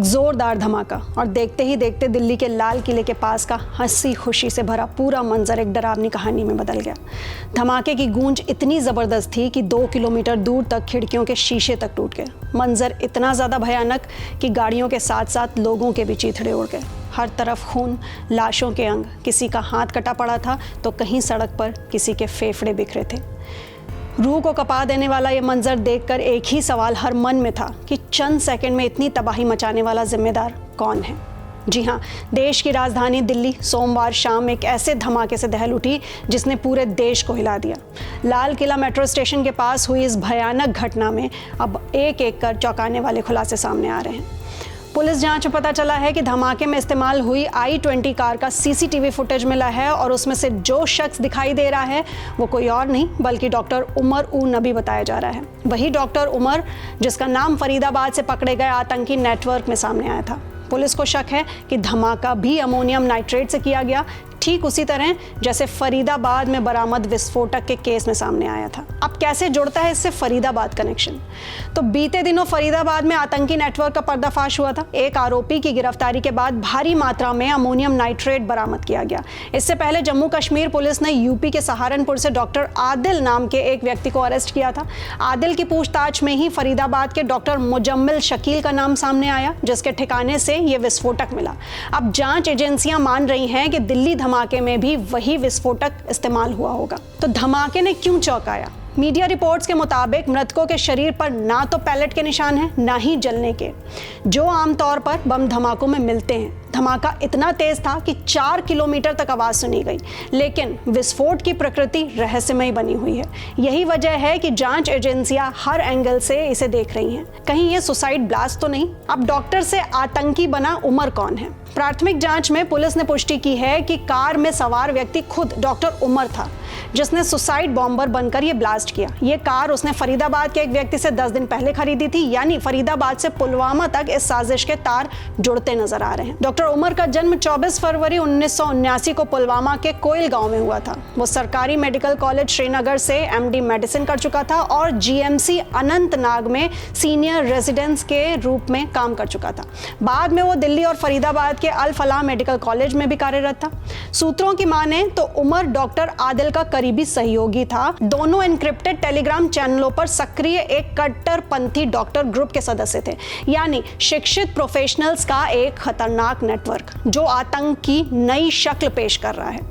जोरदार धमाका और देखते ही देखते दिल्ली के लाल किले के पास का हंसी खुशी से भरा पूरा मंजर एक डरावनी कहानी में बदल गया। धमाके की गूंज इतनी ज़बरदस्त थी कि 2 किलोमीटर दूर तक खिड़कियों के शीशे तक टूट गए। मंजर इतना ज़्यादा भयानक कि गाड़ियों के साथ साथ लोगों के भी चीथड़े उड़ गए। हर तरफ खून, लाशों के अंग, किसी का हाथ कटा पड़ा था तो कहीं सड़क पर किसी के फेफड़े बिखरे थे। रूह को कपा देने वाला ये मंजर देखकर एक ही सवाल हर मन में था कि चंद सेकंड में इतनी तबाही मचाने वाला जिम्मेदार कौन है। जी हाँ, देश की राजधानी दिल्ली सोमवार शाम एक ऐसे धमाके से दहल उठी जिसने पूरे देश को हिला दिया। लाल किला मेट्रो स्टेशन के पास हुई इस भयानक घटना में अब एक एक कर चौंकाने वाले खुलासे सामने आ रहे हैं। पुलिस जांच में पता चला है कि धमाके में इस्तेमाल हुई i20 कार का सीसीटीवी फुटेज मिला है और उसमें से जो शख्स दिखाई दे रहा है वो कोई और नहीं बल्कि डॉक्टर उमर उ नबी बताया जा रहा है। वही डॉक्टर उमर जिसका नाम फरीदाबाद से पकड़े गए आतंकी नेटवर्क में सामने आया था। पुलिस को शक है कि धमाका भी अमोनियम नाइट्रेट से किया गया, ठीक उसी तरह जैसे फरीदाबाद में बरामद विस्फोटक के केस में सामने आया था। अब कैसे जुड़ता है इससे फरीदाबाद कनेक्शन? तो बीते दिनों फरीदाबाद में आतंकी नेटवर्क का पर्दाफाश हुआ था। एक आरोपी की गिरफ्तारी के बाद भारी मात्रा में अमोनियम नाइट्रेट बरामद किया गया। इससे पहले जम्मू कश्मीर पुलिस ने यूपी के सहारनपुर से डॉक्टर आदिल नाम के एक व्यक्ति को अरेस्ट किया था। आदिल की पूछताछ में ही फरीदाबाद के डॉक्टर मुजम्मिल शकील का नाम सामने आया, जिसके ठिकाने से ये विस्फोटक मिला। अब जांच एजेंसियां मान रही हैं कि दिल्ली धमाके में भी वही विस्फोटक इस्तेमाल हुआ होगा। तो धमाके ने क्यों चौंकाया? मीडिया रिपोर्ट्स के मुताबिक मृतकों के शरीर पर ना तो पैलेट के निशान हैं, ना ही जलने के, जो आमतौर पर बम धमाकों में मिलते हैं। धमाका इतना तेज था कि 4 किलोमीटर तक आवाज सुनी गई, लेकिन विस्फोट की प्रकृति रहस्यमय बनी हुई है। यही वजह है कि जांच एजेंसियां हर एंगल से इसे देख रही हैं। कहीं ये सुसाइड ब्लास्ट तो नहीं? अब डॉक्टर से आतंकी बना उमर कौन है? प्राथमिक जांच में पुलिस ने पुष्टि की है कि कार में सवार व्यक्ति खुद डॉक्टर उमर था, जिसने सुसाइड बॉम्बर बनकर ये ब्लास्ट किया। ये कार उसने फरीदाबाद के एक व्यक्ति से 10 दिन पहले खरीदी थी, यानी फरीदाबाद से पुलवामा तक इस साजिश के तार जुड़ते नजर आ रहे हैं। डॉक्टर उमर का जन्म 24 फरवरी 1979 को पुलवामा के कोयल गांव में हुआ था। वो सरकारी मेडिकल कॉलेज श्रीनगर से MD मेडिसिन कर चुका था और GMC अनंतनाग में सीनियर रेजिडेंस के रूप में काम कर चुका था। बाद में वो दिल्ली और फरीदाबाद के अल फलाह मेडिकल कॉलेज में भी कार्यरत था। सूत्रों की माने तो उमर डॉक्टर आदिल का करीबी सहयोगी था। दोनों एन्क्रिप्टेड टेलीग्राम चैनलों पर सक्रिय एक कट्टरपंथी डॉक्टर ग्रुप के सदस्य थे, यानी शिक्षित प्रोफेशनल्स का एक खतरनाक नेटवर्क जो आतंक की नई शक्ल पेश कर रहा है।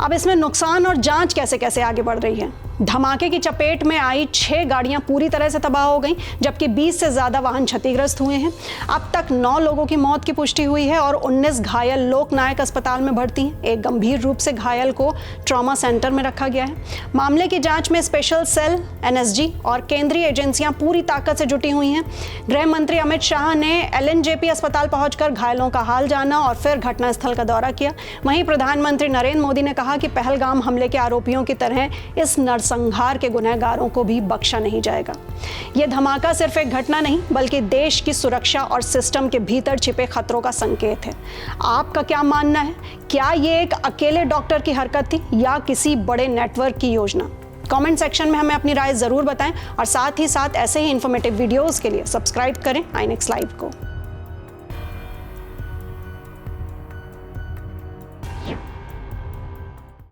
अब इसमें नुकसान और जांच कैसे कैसे आगे बढ़ रही है। धमाके की चपेट में आई 6 गाड़ियां पूरी तरह से तबाह हो गईं, जबकि 20 से ज्यादा वाहन क्षतिग्रस्त हुए हैं। अब तक 9 लोगों की मौत की पुष्टि हुई है और 19 घायल लोकनायक अस्पताल में भर्ती हैं। एक गंभीर रूप से घायल को ट्रॉमा सेंटर में रखा गया है। मामले की जांच में स्पेशल सेल, NSG और केंद्रीय एजेंसियां पूरी ताकत से जुटी हुई हैं। गृह मंत्री अमित शाह ने LNJP अस्पताल पहुंचकर घायलों का हाल जाना और फिर घटनास्थल का दौरा किया। वहीं प्रधानमंत्री नरेंद्र मोदी ने कहा कि पहलगाम हमले के आरोपियों की तरह इस संहार के गुनहगारों को भी बख्शा नहीं जाएगा। यह धमाका सिर्फ एक घटना नहीं बल्कि देश की सुरक्षा और सिस्टम के भीतर छिपे खतरों का संकेत है। आपका क्या मानना है? क्या यह एक अकेले डॉक्टर की हरकत थी या किसी बड़े नेटवर्क की योजना? कमेंट सेक्शन में हमें अपनी राय जरूर बताएं और साथ ही साथ ऐसे ही इंफॉर्मेटिव वीडियोस के लिए सब्सक्राइब करें INX लाइव को।